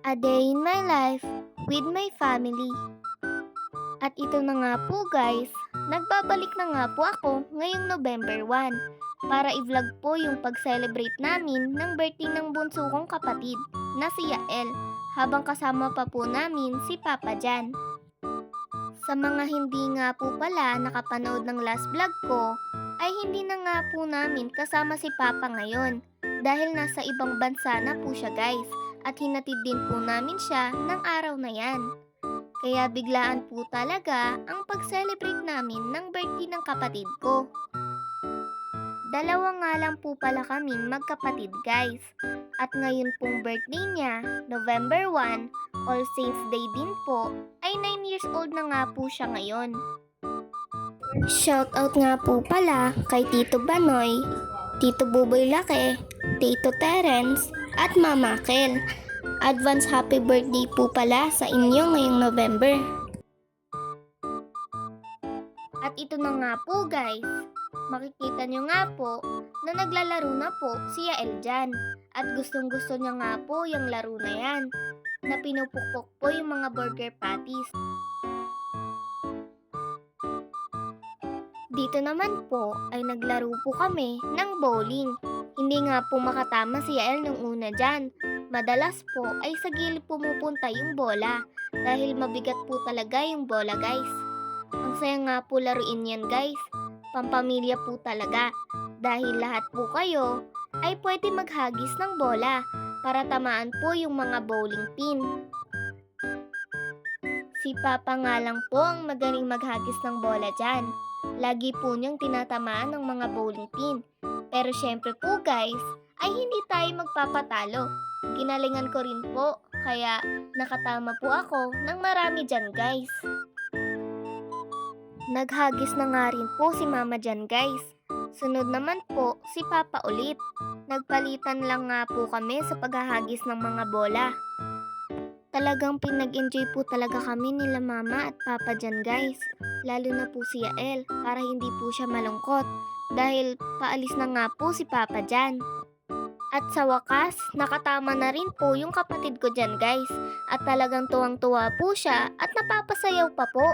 A day in my life with my family. At ito na nga po guys, nagbabalik na nga po ako ngayong November 1 para i-vlog po yung pag-celebrate namin ng birthday ng bunso kong kapatid na si Yael habang kasama pa po namin si Papa Jan. Sa mga hindi nga po pala nakapanood ng last vlog ko, ay hindi na nga po namin kasama si Papa ngayon dahil nasa ibang bansa na po siya guys at hinatid din po namin siya ng araw na yan. Kaya biglaan po talaga ang pag-celebrate namin ng birthday ng kapatid ko. Dalawa nga lang po pala kaming magkapatid guys. At ngayon pong birthday niya, November 1, All Saints Day din po, ay 9 years old na nga po siya ngayon. Shoutout nga po pala kay Tito Banoy, Tito Buboy Laki, Tito Terence, at Mama Kel. Advance happy birthday po pala sa inyo ngayong November. At ito na nga po guys, makikita nyo nga po na naglalaro na po si Yael dyan. At gustong gusto niya nga po yung laro na yan, na pinupukpok po yung mga burger patties. Dito naman po ay naglaro po kami ng bowling. Hindi nga po makatama si Yael nung una dyan. Madalas po ay sa gilid pumupunta yung bola dahil mabigat po talaga yung bola guys. Ang saya nga po laruin yan guys. Pampamilya po talaga dahil lahat po kayo ay pwede maghagis ng bola para tamaan po yung mga bowling pin. Si Papa nga lang po ang magaling maghagis ng bola dyan. Lagi po niyang tinatamaan ng mga bowling pin. Pero syempre po guys, ay hindi tayo magpapatalo. Ginalingan ko rin po, kaya nakatama po ako ng marami dyan guys. Naghagis na nga rin po si Mama dyan guys. Sunod naman po si Papa ulit. Nagpalitan lang nga po kami sa paghahagis ng mga bola. Talagang pinag-enjoy po talaga kami nila Mama at Papa dyan guys. Lalo na po si Yael para hindi po siya malungkot dahil paalis na nga po si Papa dyan. At sa wakas, nakatama na rin po yung kapatid ko dyan guys. At talagang tuwang-tuwa po siya at napapasayaw pa po.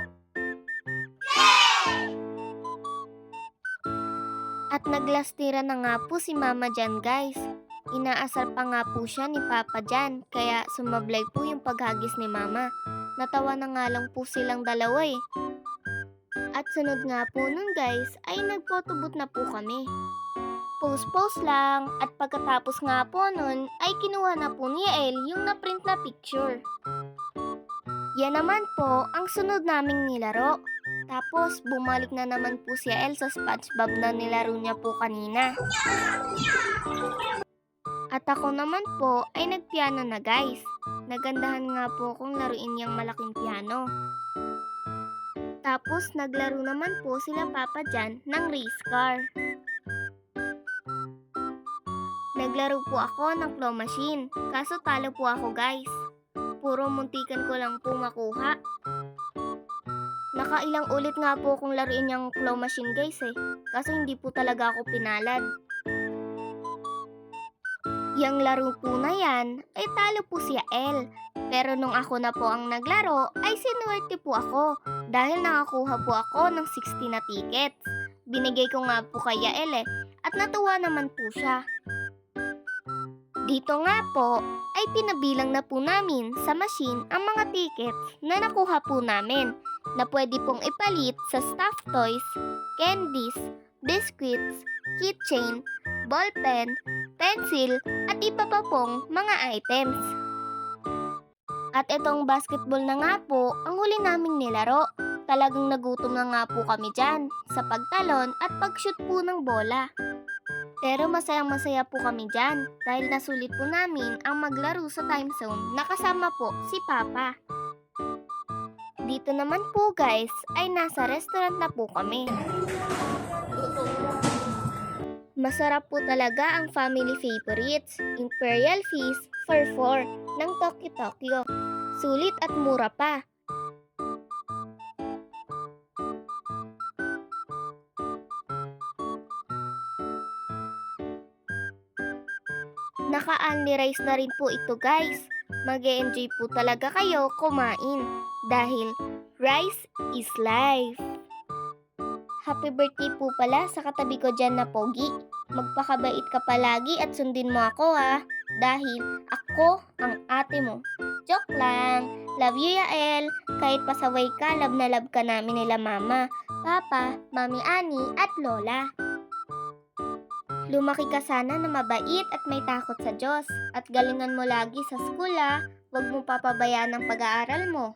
At naglastira na nga po si Mama dyan guys. Inaasar pa nga po siya ni Papa dyan, kaya sumablay po yung paghagis ni Mama. Natawa na nga lang po silang dalawa eh. At sunod nga po nun guys, ay nagphotobooth na po kami. Post lang, at pagkatapos nga po nun, ay kinuha na po ni Yael yung naprint na picture. Yan naman po ang sunod naming nilaro. Tapos bumalik na naman po si Yael sa SpongeBob na nilaro niya po kanina. At ako naman po ay nagpiano na guys. Nagandahan nga po akong laruin yung malaking piano. Tapos naglaro naman po sila Papa dyan ng race car. Naglaro po ako ng claw machine, kaso talo po ako guys. Puro muntikan ko lang po makuha. Nakailang ulit nga po akong laruin yung claw machine guys eh, kaso hindi po talaga ako pinalad. Yang laro po na yan ay talo po si Yael. Pero nung ako na po ang naglaro ay sinuwerte po ako dahil nakakuha po ako ng 60 na tickets. Binigay ko nga po kay Yael eh, at natuwa naman po siya. Dito nga po ay pinabilang na po namin sa machine ang mga tickets na nakuha po namin na pwede pong ipalit sa stuffed toys, candies, biscuits, keychain, ballpen, pencil at iba pa pong mga items. At itong basketball na nga po ang huli naming nilaro. Talagang nagutom na nga po kami dyan sa pagtalon at pag-shoot po ng bola. Pero masayang-masaya po kami dyan dahil nasulit po namin ang maglaro sa time zone na kasama po si Papa. Dito naman po guys ay nasa restaurant na po kami. Masarap po talaga ang family favorites, Imperial Feast for 4 ng Tokyo Tokyo. Sulit at mura pa. Naka-only rice na rin po ito guys. Mag-e-enjoy po talaga kayo kumain dahil rice is life. Happy birthday po pala sa katabi ko dyan na pogi. Magpakabait ka palagi at sundin mo ako dahil ako ang ate mo. Joke lang. Love you, Yael. Kahit pasaway ka, love na love ka namin nila mama, papa, mami Ani at lola. Lumaki ka sana na mabait at may takot sa Diyos. At galingan mo lagi sa school Huwag mo papabayaan ang pag-aaral mo.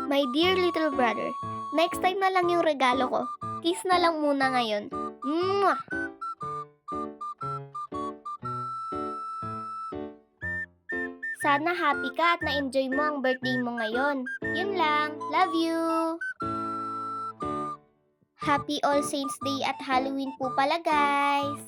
My dear little brother, next time na lang yung regalo ko. Kiss na lang muna ngayon. Mwah! Sana happy ka at na-enjoy mo ang birthday mo ngayon. Yun lang. Love you! Happy All Saints Day at Halloween po pala, guys!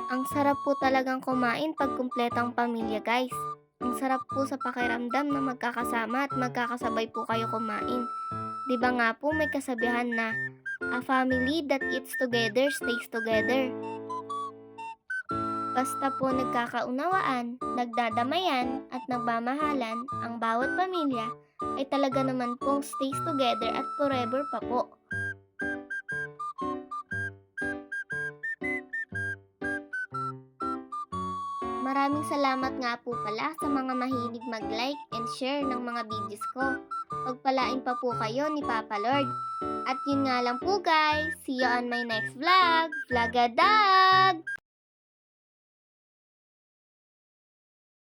Ang sarap po talagang kumain pag kumpletang pamilya, guys. Ang sarap po sa pakiramdam na magkakasama at magkakasabay po kayo kumain. 'Di ba nga po may kasabihan na, a family that eats together stays together. Basta po nagkakaunawaan, nagdadamayan at nagmamahalan ang bawat pamilya ay talaga naman pong stays together at forever pa po. Maraming salamat nga po pala sa mga mahilig mag-like and share ng mga videos ko. Pagpalain pa po kayo ni Papa Lord. At yun nga lang po guys, see you on my next vlog. Vlogadag!